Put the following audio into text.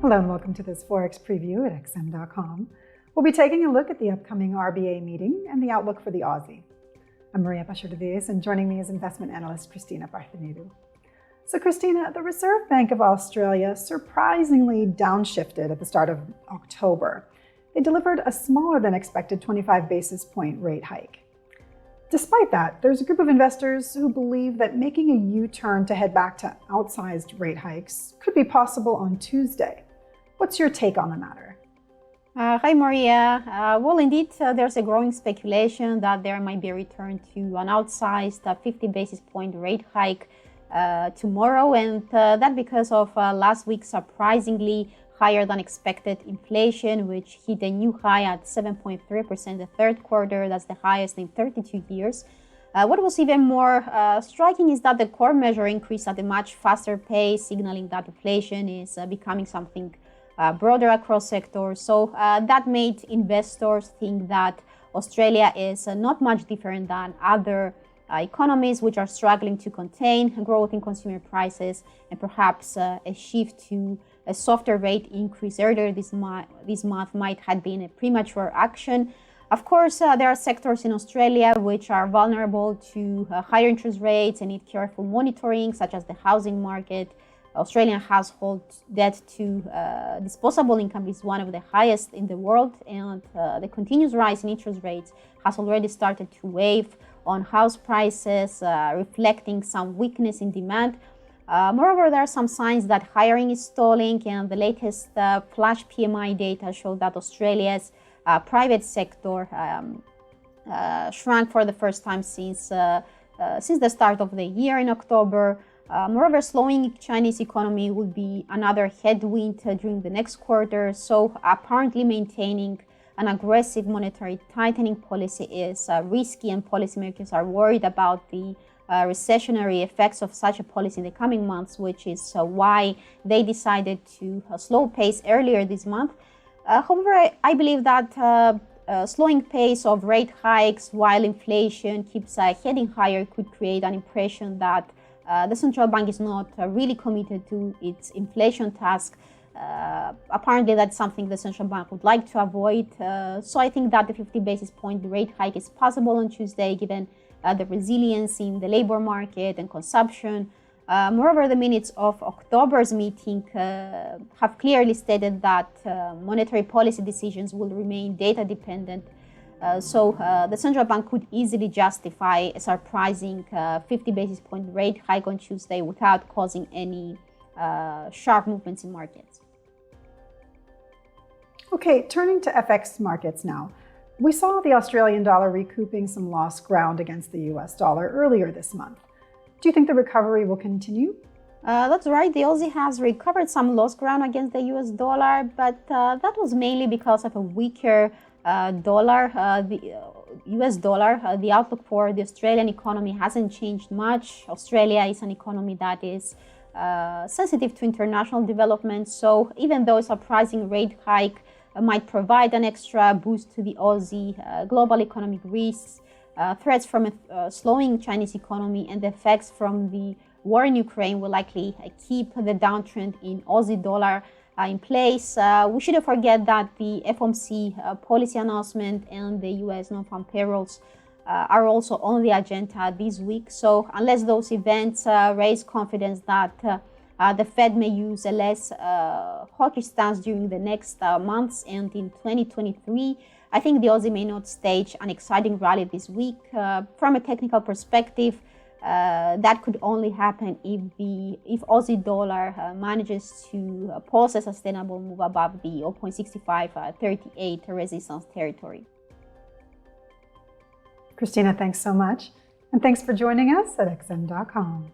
Hello and welcome to this Forex Preview at xm.com. We'll be taking a look at the upcoming RBA meeting and the outlook for the Aussie. I'm Maria Pachordavies, and joining me is investment analyst Christina Partheniou. So Christina, the Reserve Bank of Australia surprisingly downshifted at the start of October. They delivered a smaller than expected 25 basis point rate hike. Despite that, there's a group of investors who believe that making a U-turn to head back to outsized rate hikes could be possible on Tuesday. What's your take on the matter? Hi, Maria. Well, indeed, there's a growing speculation that there might be a return to an outsized 50 basis point rate hike tomorrow, and that because of last week's surprisingly higher than expected inflation, which hit a new high at 7.3% the third quarter. That's the highest in 32 years. What was even more striking is that the core measure increased at a much faster pace, signaling that inflation is becoming something broader across sectors. So that made investors think that Australia is not much different than other economies which are struggling to contain growth in consumer prices, and perhaps a shift to a softer rate increase earlier this month might have been a premature action. Of course, there are sectors in Australia which are vulnerable to higher interest rates and need careful monitoring, such as the housing market. Australian household debt to disposable income is one of the highest in the world, and the continuous rise in interest rates has already started to weigh on house prices, reflecting some weakness in demand. Moreover, there are some signs that hiring is stalling, and the latest flash PMI data showed that Australia's private sector shrank for the first time since the start of the year in October. Moreover, slowing Chinese economy will be another headwind during the next quarter. So apparently maintaining an aggressive monetary tightening policy is risky, and policymakers are worried about the recessionary effects of such a policy in the coming months, which is why they decided to slow pace earlier this month. However, I believe that slowing pace of rate hikes while inflation keeps heading higher could create an impression that the central bank is not really committed to its inflation task. Apparently, that's something the central bank would like to avoid. So I think that the 50 basis point rate hike is possible on Tuesday, given the resilience in the labor market and consumption. Moreover, the minutes of October's meeting have clearly stated that monetary policy decisions will remain data dependent. So the central bank could easily justify a surprising 50 basis point rate hike on Tuesday without causing any sharp movements in markets. Okay, turning to FX markets now. We saw the Australian dollar recouping some lost ground against the US dollar earlier this month. Do you think the recovery will continue? That's right. The Aussie has recovered some lost ground against the US dollar, but that was mainly because of a weaker dollar. The US dollar, the outlook for the Australian economy hasn't changed much. Australia is an economy that is sensitive to international developments. So even though a surprising rate hike might provide an extra boost to the Aussie, global economic risks, threats from a slowing Chinese economy, and the effects from the war in Ukraine will likely keep the downtrend in Aussie dollar in place. We shouldn't forget that the FOMC policy announcement and the US non-farm payrolls are also on the agenda this week. So unless those events raise confidence that the Fed may use a less hawkish stance during the next months and in 2023, I think the Aussie may not stage an exciting rally this week. From a technical perspective, that could only happen if Aussie dollar manages to pause a sustainable move above the 0.6538 resistance territory. Christina, thanks so much. And thanks for joining us at xm.com.